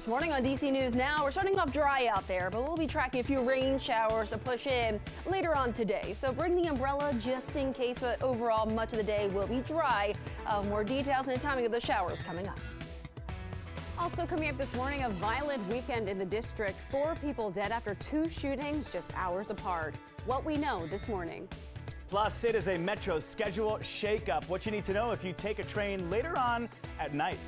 this morning on DC News Now. We're starting off dry out there, but we'll be tracking a few rain showers to push in later on today. So bring the umbrella just in case, but overall much of the day will be dry. More details and the timing of the showers coming up. Also coming up this morning, a violent weekend in the district. 4 people dead after 2 shootings just hours apart. What we know this morning. Plus, it is a Metro schedule shakeup. What you need to know if you take a train later on at night.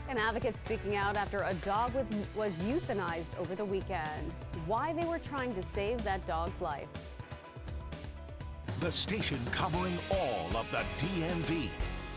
An advocate speaking out after a dog was euthanized over the weekend. Why they were trying to save that dog's life. The station covering all of the DMV.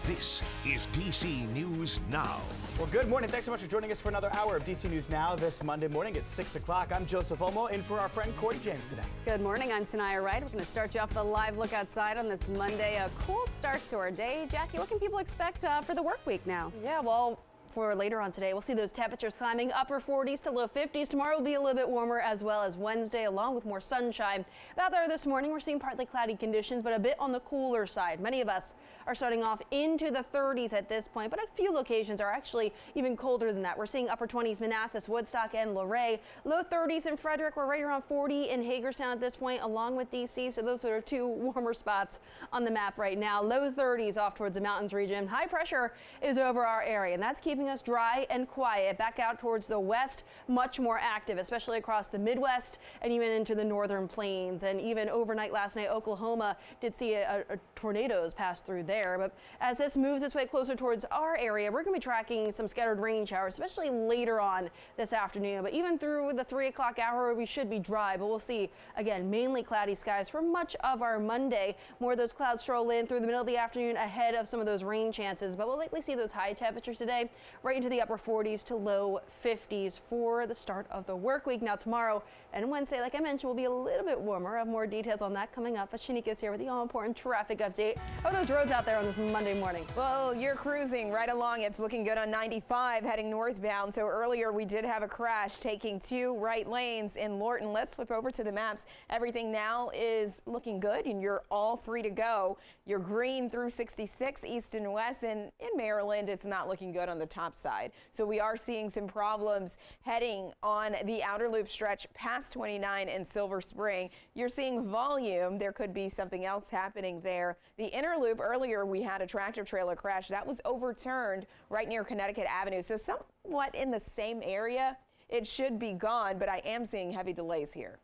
This is DC News Now. Well, good morning. Thanks so much for joining us for another hour of DC News Now this Monday morning at 6 o'clock. I'm Joseph Omo, in for our friend Corey James today. Good morning. I'm Tanaya Wright. We're going to start you off with a live look outside on this Monday. A cool start to our day. Jackie, what can people expect for the work week now? Yeah, well, for later on today, we'll see those temperatures climbing upper 40s to low 50s. Tomorrow will be a little bit warmer, as well as Wednesday, along with more sunshine. Out there this morning, we're seeing partly cloudy conditions, but a bit on the cooler side. Many of us are starting off into the 30s at this point, but a few locations are actually even colder than that. We're seeing upper 20s Manassas, Woodstock, and Luray. Low 30s in Frederick. We're right around 40 in Hagerstown at this point, along with DC. So those are 2 warmer spots on the map right now. Low 30s off towards the mountains region. High pressure is over our area, and that's keeping us dry and quiet. Back out towards the west, much more active, especially across the Midwest and even into the northern plains. And even overnight last night, Oklahoma did see a tornadoes pass through there. But as this moves its way closer towards our area, we're going to be tracking some scattered rain showers, especially later on this afternoon. But even through the 3 o'clock hour, we should be dry. But we'll see, again, mainly cloudy skies for much of our Monday. More of those clouds stroll in through the middle of the afternoon ahead of some of those rain chances. But we'll likely see those high temperatures today right into the upper 40s to low 50s for the start of the work week. Now tomorrow and Wednesday, like I mentioned, will be a little bit warmer. I have more details on that coming up. But Shanika is here with the all-important traffic update. How are those roads out there on this Monday morning? Well, you're cruising right along. It's looking good on 95 heading northbound. So earlier we did have a crash taking 2 right lanes in Lorton. Let's flip over to the maps. Everything now is looking good and you're all free to go. You're green through 66 east and west, and in Maryland it's not looking good on the top side. So we are seeing some problems heading on the outer loop stretch past 29 in Silver Spring. You're seeing volume. There could be something else happening there. The inner loop, earlier we had a tractor trailer crash that was overturned right near Connecticut Avenue. So somewhat in the same area. It should be gone, but I am seeing heavy delays here.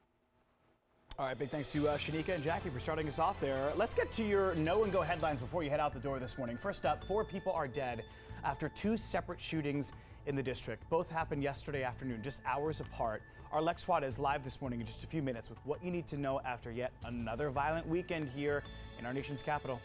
All right, big thanks to Shanika and Jackie for starting us off there. Let's get to your know and go headlines before you head out the door this morning. First up, 4 people are dead after 2 separate shootings in the district. Both happened yesterday afternoon, just hours apart. Our Lex Swat is live this morning in just a few minutes with what you need to know after yet another violent weekend here in our nation's capital.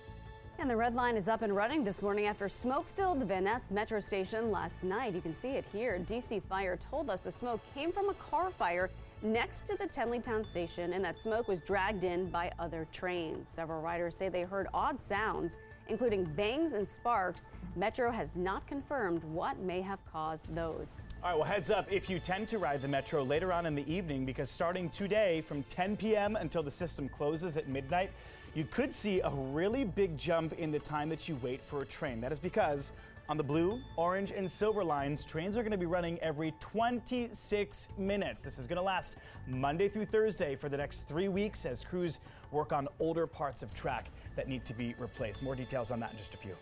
And the red line is up and running this morning after smoke filled the Van Ness Metro station last night. You can see it here. DC Fire told us the smoke came from a car fire next to the Tenleytown station, and that smoke was dragged in by other trains. Several riders say they heard odd sounds, including bangs and sparks. Metro has not confirmed what may have caused those. All right, well, heads up if you tend to ride the Metro later on in the evening, because starting today from 10 p.m. until the system closes at midnight, you could see a really big jump in the time that you wait for a train. That is because on the blue, orange, and silver lines, trains are going to be running every 26 minutes. This is going to last Monday through Thursday for the next 3 weeks as crews work on older parts of track that need to be replaced. More details on that in just a few.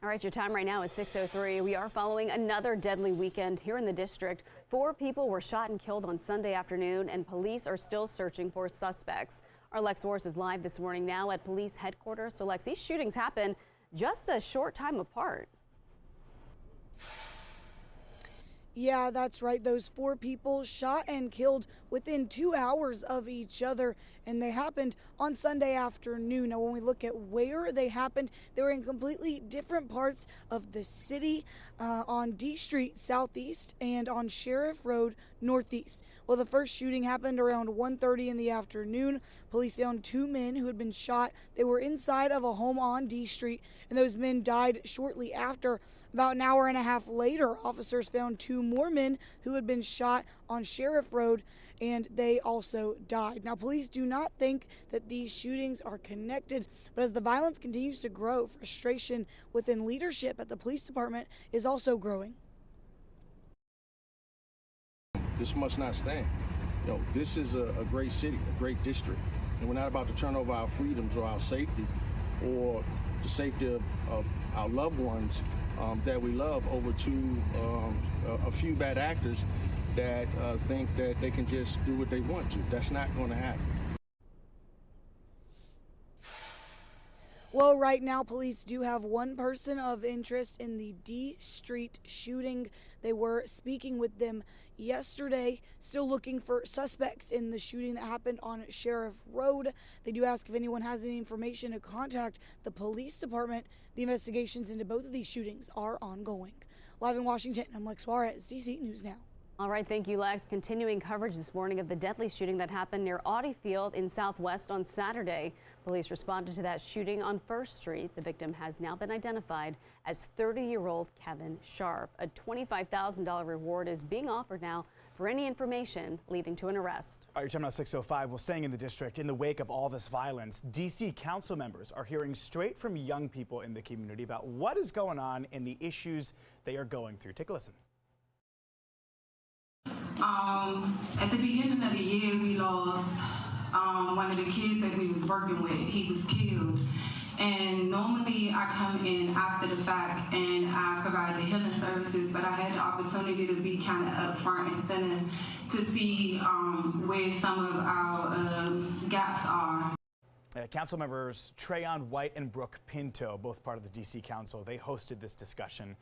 All right, your time right now is 6:03. We are following another deadly weekend here in the district. 4 people were shot and killed on Sunday afternoon, and police are still searching for suspects. Our Lex Wars is live this morning now at police headquarters. So, Lex, these shootings happen just a short time apart. Yeah, that's right. Those 4 people shot and killed within 2 hours of each other, and they happened on Sunday afternoon. Now, when we look at where they happened, they were in completely different parts of the city, on D Street southeast and on Sheriff Road northeast. Well, the first shooting happened around 1:30 in the afternoon. Police found 2 men who had been shot. They were inside of a home on D Street, and those men died shortly after. About an hour and a half later, officers found 2 more men who had been shot on Sheriff Road, and they also died. Now, police do not think that these shootings are connected, but as the violence continues to grow, frustration within leadership at the police department is also growing. this must not stand. You know, this is a great city, a great district, and we're not about to turn over our freedoms or our safety or the safety of our loved ones that we love over to a few bad actors that think that they can just do what they want to. That's not going to happen. Well, right now, police do have one person of interest in the D Street shooting. They were speaking with them yesterday, still looking for suspects in the shooting that happened on Sheriff Road. They do ask if anyone has any information to contact the police department. The investigations into both of these shootings are ongoing. Live in Washington, I'm Lex Juarez, DC News Now. All right, thank you, Lex. Continuing coverage this morning of the deadly shooting that happened near Audi Field in Southwest on Saturday. Police responded to that shooting on First Street. The victim has now been identified as 30-year-old Kevin Sharp. A $25,000 reward is being offered now for any information leading to an arrest. All right, you're talking about 605. Well, staying in the district, in the wake of all this violence, D.C. council members are hearing straight from young people in the community about what is going on and the issues they are going through. Take a listen. At the beginning of the year, we lost one of the kids that we was working with. He was killed. And normally I come in after the fact and I provide the healing services, but I had the opportunity to be kind of up front instead to see where some of our gaps are. Council members Trayon White and Brooke Pinto, both part of the D.C. Council, they hosted this discussion.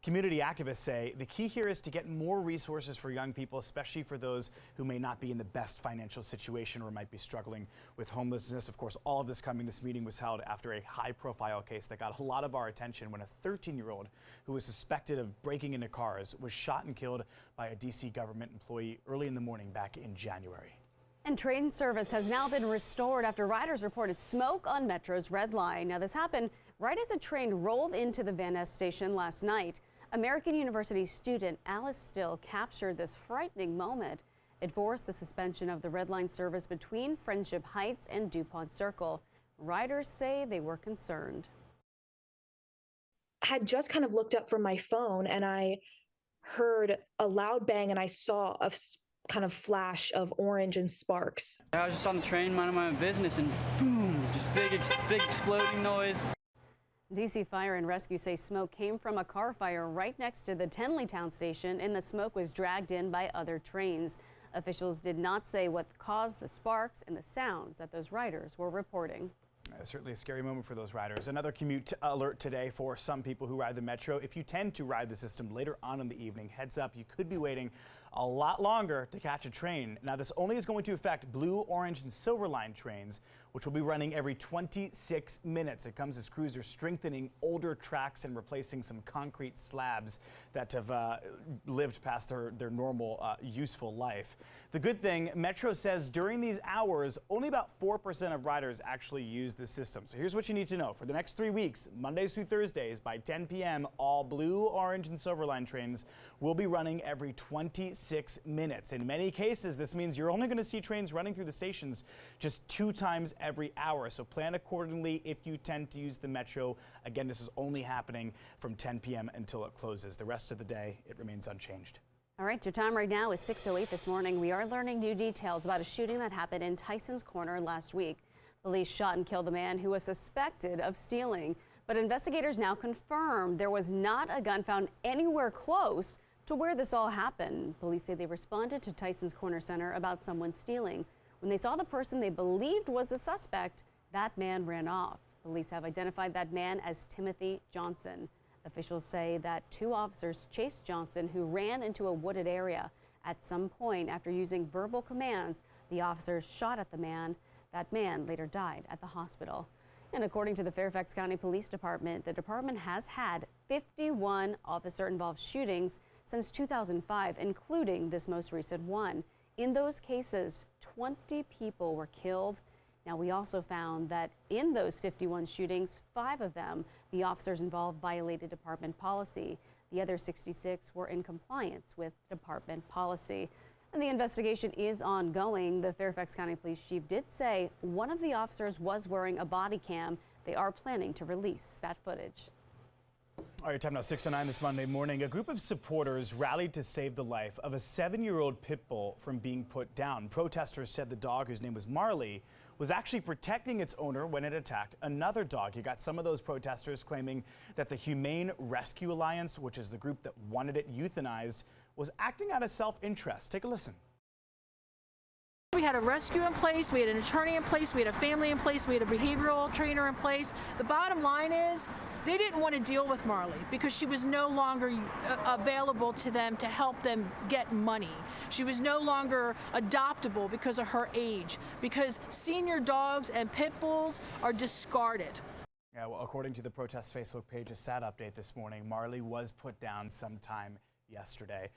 Community activists say the key here is to get more resources for young people, especially for those who may not be in the best financial situation or might be struggling with homelessness. Of course, all of this meeting was held after a high-profile case that got a lot of our attention when a 13-year-old who was suspected of breaking into cars was shot and killed by a D.C. government employee early in the morning back in January. And train service has now been restored after riders reported smoke on Metro's Red Line. Now, this happened right as a train rolled into the Van Ness station last night. American University student Alice Still captured this frightening moment. It forced the suspension of the Red Line service between Friendship Heights and DuPont Circle. Riders say they were concerned. I had just kind of looked up from my phone and I heard a loud bang and I saw a kind of flash of orange and sparks. I was just on the train minding my own business and boom, just big exploding noise. DC Fire and Rescue say smoke came from a car fire right next to the Tenleytown station and the smoke was dragged in by other trains. Officials did not say what caused the sparks and the sounds that those riders were reporting. Certainly a scary moment for those riders. Another commute alert today for some people who ride the Metro. If you tend to ride the system later on in the evening, heads up, you could be waiting a lot longer to catch a train. Now, this only is going to affect Blue, Orange, and Silver Line trains, which will be running every 26 minutes. It comes as crews are strengthening older tracks and replacing some concrete slabs that have lived past their normal useful life. The good thing, Metro says during these hours, only about 4% of riders actually use the system. So here's what you need to know. For the next 3 weeks, Mondays through Thursdays, by 10 p.m., all Blue, Orange, and Silver Line trains will be running every 26 minutes. In many cases, this means you're only going to see trains running through the stations just 2 times every hour. So plan accordingly if you tend to use the Metro. Again, this is only happening from 10 p.m. until it closes. The rest of the day, it remains unchanged. All right, your time right now is 6:08 this morning. We are learning new details about a shooting that happened in Tyson's Corner last week. Police shot and killed a man who was suspected of stealing, but investigators now confirm there was not a gun found anywhere close to where this all happened. Police say they responded to Tyson's Corner Center about someone stealing. When they saw the person they believed was the suspect, that man ran off. Police have identified that man as Timothy Johnson. Officials say that 2 officers chased Johnson, who ran into a wooded area. At some point, after using verbal commands, the officers shot at the man. That man later died at the hospital. And according to the Fairfax County Police Department, the department has had 51 officer-involved shootings since 2005, including this most recent one. In those cases, 20 people were killed. Now, we also found that in those 51 shootings, 5 of them, the officers involved violated department policy. The other 66 were in compliance with department policy. And the investigation is ongoing. The Fairfax County Police Chief did say one of the officers was wearing a body cam. They are planning to release that footage. All right, time now 6:09 this Monday morning. A group of supporters rallied to save the life of a 7-year-old pit bull from being put down. Protesters said the dog, whose name was Marley, was actually protecting its owner when it attacked another dog. You got some of those protesters claiming that the Humane Rescue Alliance, which is the group that wanted it euthanized, was acting out of self-interest. Take a listen. We had a rescue in place, we had an attorney in place, we had a family in place, we had a behavioral trainer in place. The bottom line is they didn't want to deal with Marley because she was no longer available to them to help them get money. She was no longer adoptable because of her age, because senior dogs and pit bulls are discarded. Yeah, well, according to the protest Facebook page, a sad update this morning. Marley was put down sometime yesterday.